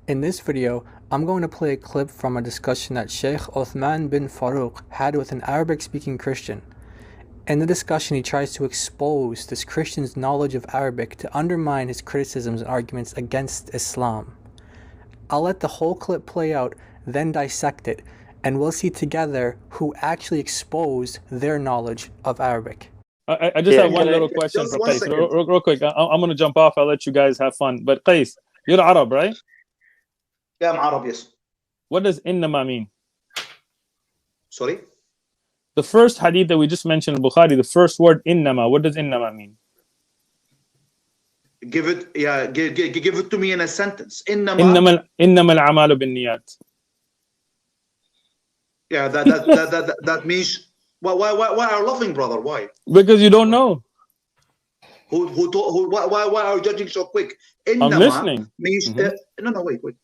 In this video, I'm going to play a clip from a discussion that Sheikh Uthman ibn Farooq had with an Arabic-speaking Christian. In the discussion, he tries to expose this Christian's knowledge of Arabic to undermine his criticisms and arguments against Islam. I'll let the whole clip play out, then dissect it, and we'll see together who actually exposed their knowledge of Arabic. I just have one little question for Qais. Real quick, I'm going to jump off. I'll let you guys have fun. But Qais, you're Arab, right? Yeah, I'm Arab, yes. What does innama mean? Sorry? The first hadith that we just mentioned in Bukhari, the first word innama, what does innama mean? Give it to me in a sentence. Innama al-amalu binniyat. Yeah, that means why are you laughing, brother? Why? Because you don't know. Why are you judging so quick? Innama I'm listening. Means no, wait.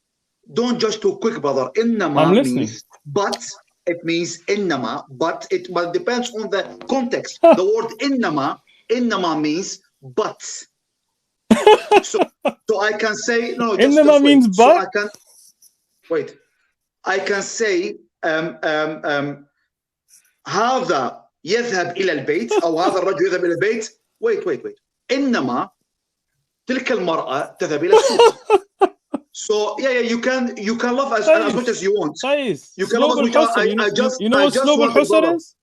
Don't judge too quick, brother. Innama means but. It means innama, but it depends on the context. The word innama means but. So I can say no. Innama means but. So I can wait. I can say هذا يذهب إلى البيت أو هذا الرجل يذهب إلى البيت. Wait. إنما تلك المرأة تذهب إلى السوق. So you can laugh as much as you want. You can laugh as much. You know what slob al-husr is?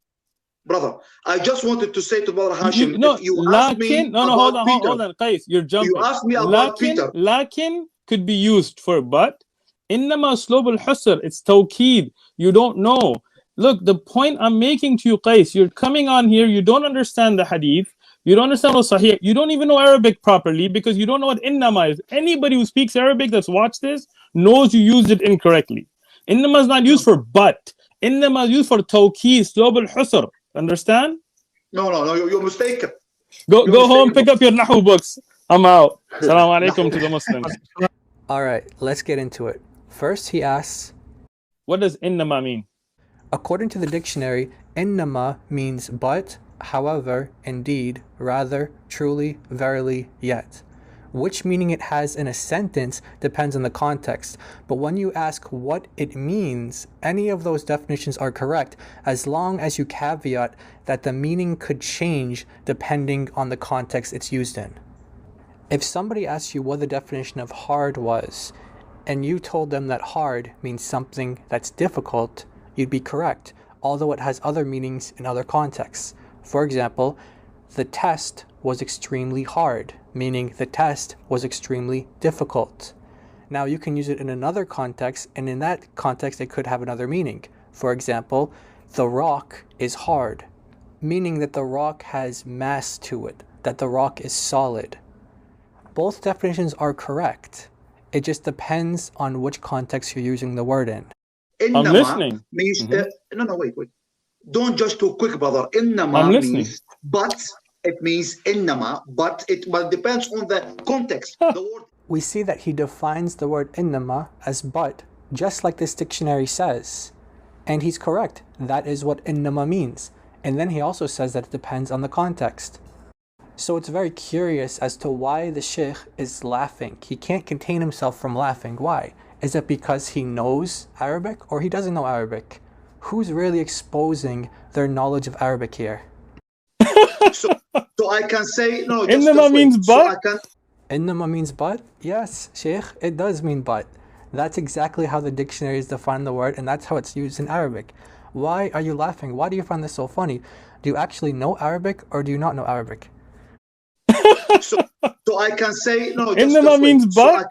Brother, I just wanted to say to Brother Hashim, if you ask me hold on, Qais, you're jumping. You asked me about Peter. Lakin could be used for but. Innama slob al-husr, it's tawkeed. You don't know. Look, the point I'm making to you, Qais, you're coming on here, you don't understand the hadith. You don't understand what sahih. You don't even know Arabic properly because you don't know what innama is. Anybody who speaks Arabic that's watched this knows you used it incorrectly. Innama is not used for but. Innama is used for tawkeed, slob al-husr. Understand? No, you're mistaken. Go home, pick up your nahu books. I'm out. Assalamu alaikum to the Muslims. Alright, let's get into it. First he asks, what does innama mean? According to the dictionary, innama means but, however, indeed, rather, truly, verily, yet. Which meaning it has in a sentence depends on the context, but when you ask what it means, any of those definitions are correct as long as you caveat that the meaning could change depending on the context it's used in. If somebody asks you what the definition of hard was, and you told them that hard means something that's difficult, you'd be correct, although it has other meanings in other contexts. For example, the test was extremely hard, meaning the test was extremely difficult. Now you can use it in another context, and in that context it could have another meaning. For example, the rock is hard, meaning that the rock has mass to it, that the rock is solid. Both definitions are correct. It just depends on which context you're using the word in. I'm listening. Means, no, wait. Don't judge too quick, brother. Innama means but. It means innama, but it depends on the context. The word. We see that he defines the word innama as but, just like this dictionary says. And he's correct. That is what innama means. And then he also says that it depends on the context. So it's very curious as to why the sheikh is laughing. He can't contain himself from laughing. Why? Is it because he knows Arabic or he doesn't know Arabic? Who's really exposing their knowledge of Arabic here? So I can say no. Innama means but. Innama means but. Yes, Sheikh, it does mean but. That's exactly how the dictionaries define the word, and that's how it's used in Arabic. Why are you laughing? Why do you find this so funny? Do you actually know Arabic or do you not know Arabic? So I can say no. Innama means but.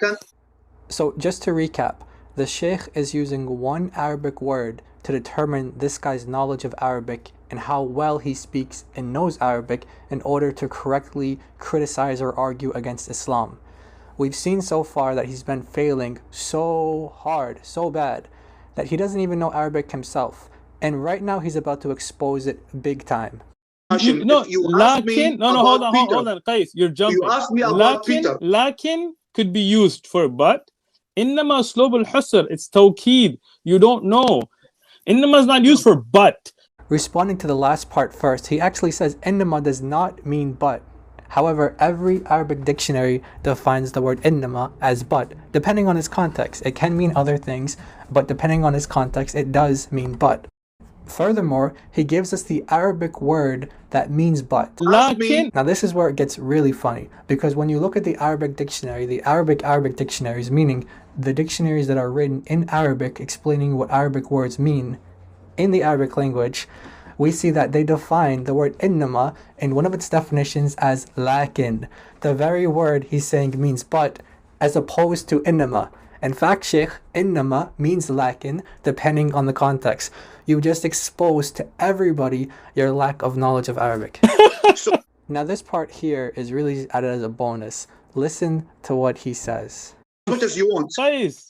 So just to recap, the Sheikh is using one Arabic word to determine this guy's knowledge of Arabic and how well he speaks and knows Arabic in order to correctly criticize or argue against Islam. We've seen so far that he's been failing so hard, so bad, that he doesn't even know Arabic himself. And right now he's about to expose it big time. Hold on, Qais, you're jumping. You asked me about Peter. Lakin could be used for but. Innama slob al-husr, it's tawkeed. You don't know. Innama is not used for but. Responding to the last part first, he actually says innama does not mean but. However, every Arabic dictionary defines the word innama as but, depending on its context. It can mean other things, but depending on its context, it does mean but. Furthermore, he gives us the Arabic word that means but. Now this is where it gets really funny, because when you look at the Arabic dictionary, the Arabic dictionaries, meaning the dictionaries that are written in Arabic explaining what Arabic words mean in the Arabic language, we see that they define the word innama in one of its definitions as lakin. The very word he's saying means but, as opposed to innama. In fact, Sheikh, innama means lakin depending on the context. You just exposed to everybody your lack of knowledge of Arabic. Now this part here is really added as a bonus. Listen to what he says. As much as you want.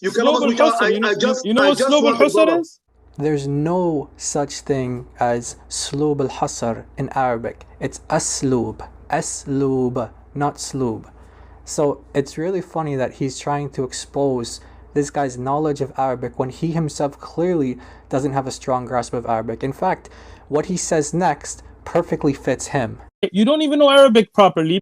You know what slub al-husr is? There's no such thing as slub al-hasr in Arabic. It's aslub. Aslub, not slub. So it's really funny that he's trying to expose this guy's knowledge of Arabic when he himself clearly doesn't have a strong grasp of Arabic. In fact, what he says next perfectly fits him. You don't even know Arabic properly.